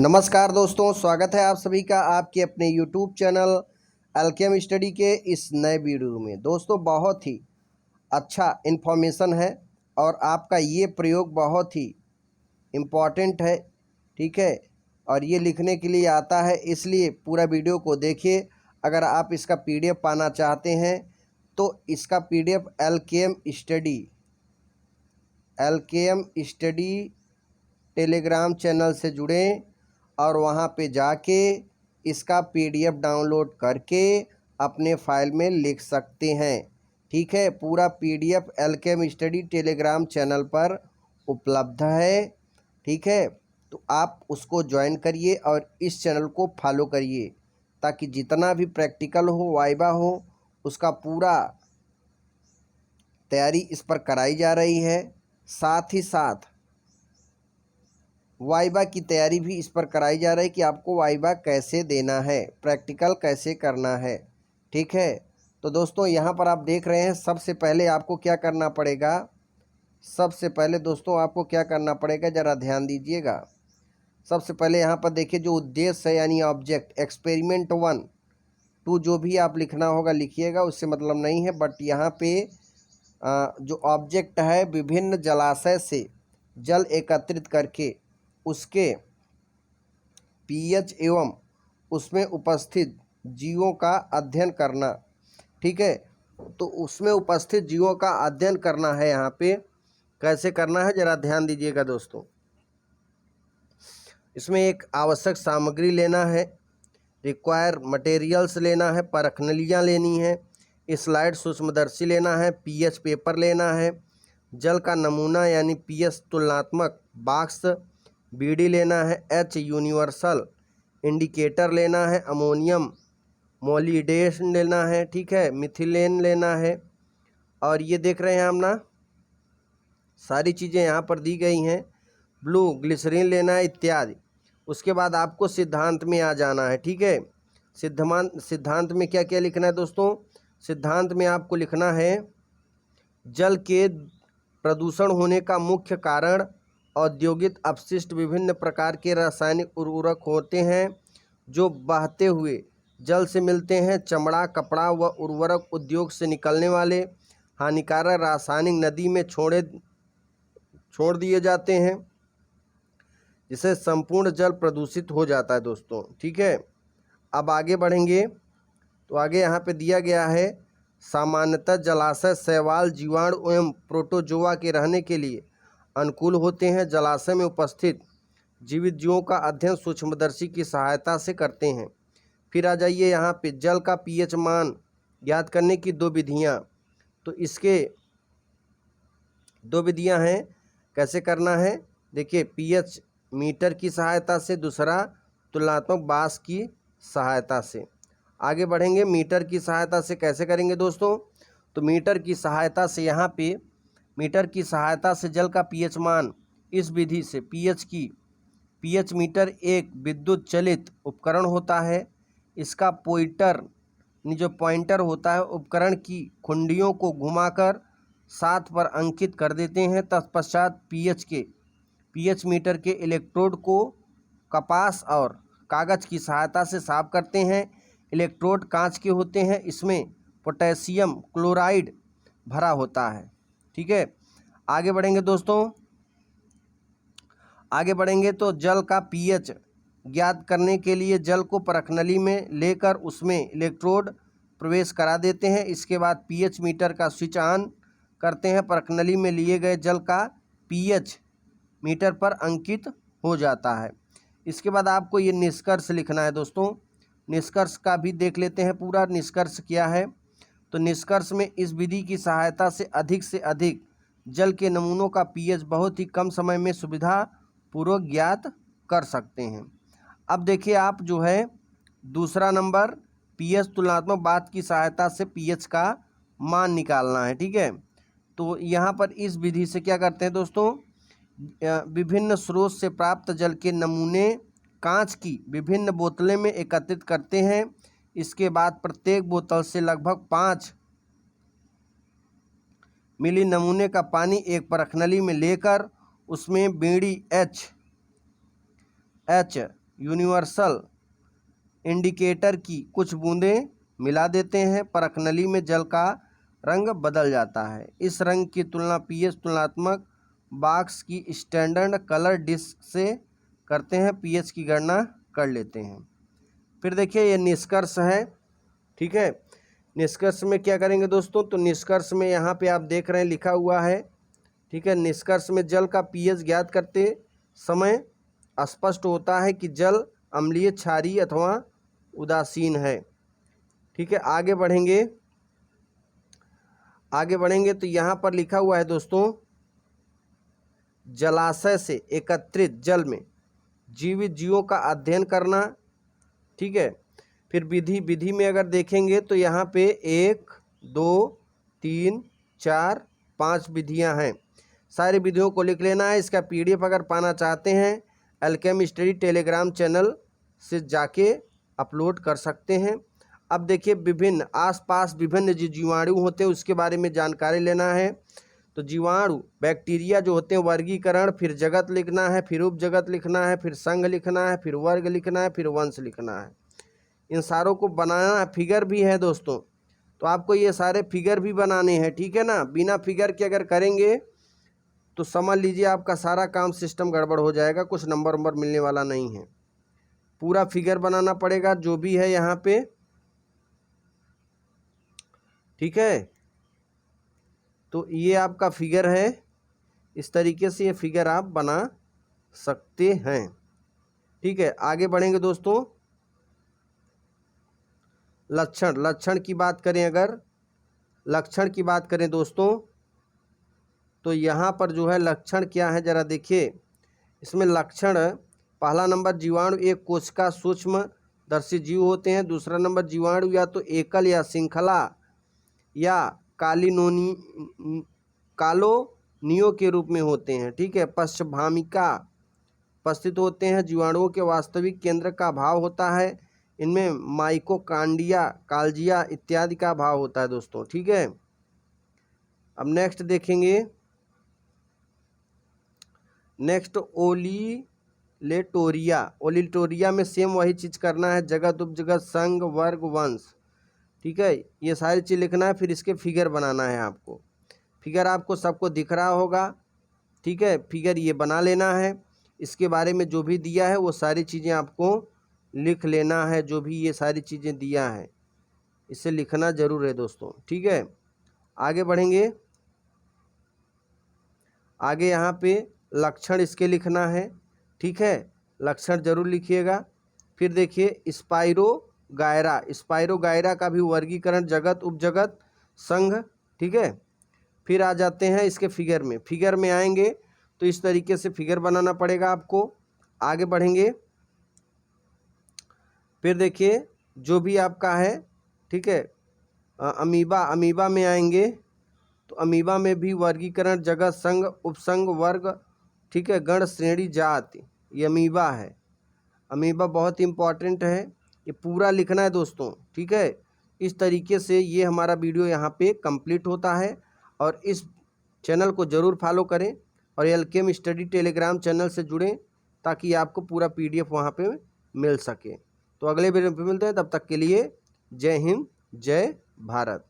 नमस्कार दोस्तों, स्वागत है आप सभी का आपके अपने YouTube चैनल एल्केम स्टडी के इस नए वीडियो में। दोस्तों, बहुत ही अच्छा इन्फॉर्मेशन है और आपका ये प्रयोग बहुत ही इम्पॉर्टेंट है, ठीक है। और ये लिखने के लिए आता है, इसलिए पूरा वीडियो को देखिए। अगर आप इसका PDF पाना चाहते हैं तो इसका PDF Alkem study Telegram channel से जुड़ें और वहाँ पे जाके इसका PDF डाउनलोड करके अपने फाइल में लिख सकते हैं, ठीक है। पूरा PDF Alkem study Telegram channel पर उपलब्ध है, ठीक है। तो आप उसको ज्वाइन करिए और इस चैनल को फॉलो करिए ताकि जितना भी प्रैक्टिकल हो, वाइवा हो, उसका पूरा तैयारी इस पर कराई जा रही है। साथ ही साथ वाइवा की तैयारी भी इस पर कराई जा रही है कि आपको वाइवा कैसे देना है, प्रैक्टिकल कैसे करना है, ठीक है। तो दोस्तों, यहाँ पर आप देख रहे हैं, सबसे पहले आपको क्या करना पड़ेगा। सबसे पहले दोस्तों आपको क्या करना पड़ेगा, ज़रा ध्यान दीजिएगा। सबसे पहले यहाँ पर देखिए, जो उद्देश्य है यानी ऑब्जेक्ट, एक्सपेरिमेंट 1, 2 जो भी आप लिखना होगा लिखिएगा, उससे मतलब नहीं है। बट यहाँ पे जो ऑब्जेक्ट है, विभिन्न जलाशय से जल एकत्रित करके उसके pH एवं उसमें उपस्थित जीवों का अध्ययन करना, ठीक है। तो उसमें उपस्थित जीवों का अध्ययन करना है। यहाँ पे कैसे करना है, ज़रा ध्यान दीजिएगा दोस्तों। इसमें एक आवश्यक सामग्री लेना है, रिक्वायर मटेरियल्स लेना है, परखनलियाँ लेनी है, स्लाइड सूक्ष्मदर्शी लेना है, pH पेपर लेना है, जल का नमूना यानी pH तुलनात्मक बॉक्स BD लेना है, H यूनिवर्सल इंडिकेटर लेना है, अमोनियम मोलिडेशन लेना है, ठीक है, मिथिलेन लेना है। और ये देख रहे हैं हम ना, सारी चीज़ें यहाँ पर दी गई हैं। ब्लू ग्लिसरीन लेना है इत्यादि। उसके बाद आपको सिद्धांत में आ जाना है, ठीक है। सिद्धांत में क्या क्या लिखना है दोस्तों। सिद्धांत में आपको लिखना है, जल के प्रदूषण होने का मुख्य कारण औद्योगिक अपशिष्ट विभिन्न प्रकार के रासायनिक उर्वरक होते हैं जो बहते हुए जल से मिलते हैं। चमड़ा, कपड़ा व उर्वरक उद्योग से निकलने वाले हानिकारक रासायनिक नदी में छोड़ दिए जाते हैं, जिससे संपूर्ण जल प्रदूषित हो जाता है दोस्तों, ठीक है। अब आगे बढ़ेंगे तो आगे यहाँ पे दिया गया है, सामान्यतः जलाशय शैवाल, जीवाणु एवं प्रोटोजोआ के रहने के लिए अनुकूल होते हैं। जलाशय में उपस्थित जीवित जीवों का अध्ययन सूक्ष्मदर्शी की सहायता से करते हैं। फिर आ जाइए यहाँ पे, जल का pH मान ज्ञात करने की 2 विधियाँ। तो इसके 2 विधियाँ हैं, कैसे करना है। देखिए, pH मीटर की सहायता से, दूसरा तुलनात्मक बास की सहायता से। आगे बढ़ेंगे, मीटर की सहायता से कैसे करेंगे दोस्तों। तो मीटर की सहायता से, यहाँ पे मीटर की सहायता से जल का pH मान इस विधि से, pH मीटर एक विद्युत चलित उपकरण होता है। इसका जो पॉइंटर होता है, उपकरण की खुंडियों को घुमाकर 7 पर अंकित कर देते हैं। तत्पश्चात pH मीटर के इलेक्ट्रोड को कपास और कागज़ की सहायता से साफ करते हैं। इलेक्ट्रोड कांच के होते हैं, इसमें पोटेशियम क्लोराइड भरा होता है, ठीक है। आगे बढ़ेंगे दोस्तों, आगे बढ़ेंगे तो जल का pH ज्ञात करने के लिए जल को परखनली में लेकर उसमें इलेक्ट्रोड प्रवेश करा देते हैं। इसके बाद pH मीटर का स्विच ऑन करते हैं। परखनली में लिए गए जल का pH मीटर पर अंकित हो जाता है। इसके बाद आपको ये निष्कर्ष लिखना है दोस्तों। निष्कर्ष का भी देख लेते हैं, पूरा निष्कर्ष क्या है। तो निष्कर्ष में, इस विधि की सहायता से अधिक जल के नमूनों का pH बहुत ही कम समय में सुविधापूर्वक ज्ञात कर सकते हैं। अब देखिए, आप जो है दूसरा नंबर, pH तुलनात्मक बात की सहायता से pH का मान निकालना है, ठीक है। तो यहाँ पर इस विधि से क्या करते हैं दोस्तों, विभिन्न स्रोत से प्राप्त जल के नमूने कांच की विभिन्न बोतलें में एकत्रित करते हैं। इसके बाद प्रत्येक बोतल से लगभग 5 मिली नमूने का पानी एक परखनली में लेकर उसमें बीड़ी H यूनिवर्सल इंडिकेटर की कुछ बूंदें मिला देते हैं, परख नली में जल का रंग बदल जाता है। इस रंग की तुलना पीएच तुलनात्मक बॉक्स की स्टैंडर्ड कलर डिस्क से करते हैं, पीएच की गणना कर लेते हैं। फिर देखिए ये निष्कर्ष है, ठीक है। निष्कर्ष में क्या करेंगे दोस्तों, तो निष्कर्ष में यहाँ पे आप देख रहे हैं लिखा हुआ है, ठीक है। निष्कर्ष में जल का पीएच ज्ञात करते समय स्पष्ट होता है कि जल अम्लीय, क्षारीय अथवा उदासीन है, ठीक है। आगे बढ़ेंगे तो यहाँ पर लिखा हुआ है दोस्तों, जलाशय से एकत्रित जल में जीवित जीवों का अध्ययन करना, ठीक है। फिर विधि में अगर देखेंगे तो यहाँ पे 1 2 3 4 5 विधियाँ हैं। सारी विधियों को लिख लेना है। इसका PDF अगर पाना चाहते हैं एल्केम स्टडी टेलीग्राम चैनल से जाके अपलोड कर सकते हैं। अब देखिए विभिन्न आसपास विभिन्न जो जीवाणु होते हैं उसके बारे में जानकारी लेना है। तो जीवाणु बैक्टीरिया जो होते हैं वर्गीकरण, फिर जगत लिखना है, फिर उपजगत लिखना है, फिर संघ लिखना है, फिर वर्ग लिखना है, फिर वंश लिखना है। इन सारों को बनाना, फिगर भी है दोस्तों, तो आपको ये सारे फिगर भी बनाने हैं, ठीक है ना। बिना फिगर के अगर करेंगे तो समझ लीजिए आपका सारा काम सिस्टम गड़बड़ हो जाएगा, कुछ नंबर मिलने वाला नहीं है। पूरा फिगर बनाना पड़ेगा जो भी है यहाँ पे, ठीक है। तो ये आपका फिगर है, इस तरीके से ये फिगर आप बना सकते हैं, ठीक है। आगे बढ़ेंगे दोस्तों। लक्षण की बात करें, अगर लक्षण की बात करें दोस्तों, तो यहाँ पर जो है लक्षण क्या है जरा देखिए। इसमें लक्षण पहला नंबर जीवाणु एक कोशिका सूक्ष्मदर्शी जीव होते हैं। दूसरा नंबर जीवाणु या तो एकल या श्रृंखला या कॉलोनियों के रूप में होते हैं, ठीक है। पश्चभामिका उपस्थित होते हैं। जीवाणुओं के वास्तविक केंद्र का अभाव होता है। इनमें माइकोकांडिया, काल्जिया इत्यादि का अभाव होता है दोस्तों, ठीक है। अब नेक्स्ट देखेंगे, नेक्स्ट ओलिटोरिया में सेम वही चीज़ करना है, जगत उपजगत संघ वर्ग वंश, ठीक है। ये सारी चीज़ लिखना है। फिर इसके फिगर बनाना है आपको। फिगर आपको सबको दिख रहा होगा, ठीक है। फिगर ये बना लेना है। इसके बारे में जो भी दिया है वो सारी चीज़ें आपको लिख लेना है। जो भी ये सारी चीज़ें दिया है इसे लिखना ज़रूर है दोस्तों, ठीक है। आगे बढ़ेंगे। आगे यहाँ पे लक्षण इसके लिखना है, ठीक है। लक्षण जरूर लिखिएगा। फिर देखिए स्पाइरोगायरा का भी वर्गीकरण जगत उपजगत संघ, ठीक है। फिर आ जाते हैं इसके फिगर में आएंगे तो इस तरीके से फिगर बनाना पड़ेगा आपको। आगे बढ़ेंगे। फिर देखिए जो भी आपका है, ठीक है। अमीबा में आएंगे तो अमीबा में भी वर्गीकरण जगत संघ उपसंघ वर्ग, ठीक है। गण श्रेणी जाति, ये अमीबा है। अमीबा बहुत इंपॉर्टेंट है, ये पूरा लिखना है दोस्तों, ठीक है। इस तरीके से ये हमारा वीडियो यहाँ पे कंप्लीट होता है। और इस चैनल को ज़रूर फॉलो करें और एल्केम स्टडी टेलीग्राम चैनल से जुड़ें ताकि आपको पूरा PDF वहाँ पे मिल सके। तो अगले वीडियो में मिलते हैं, तब तक के लिए जय हिंद, जय भारत।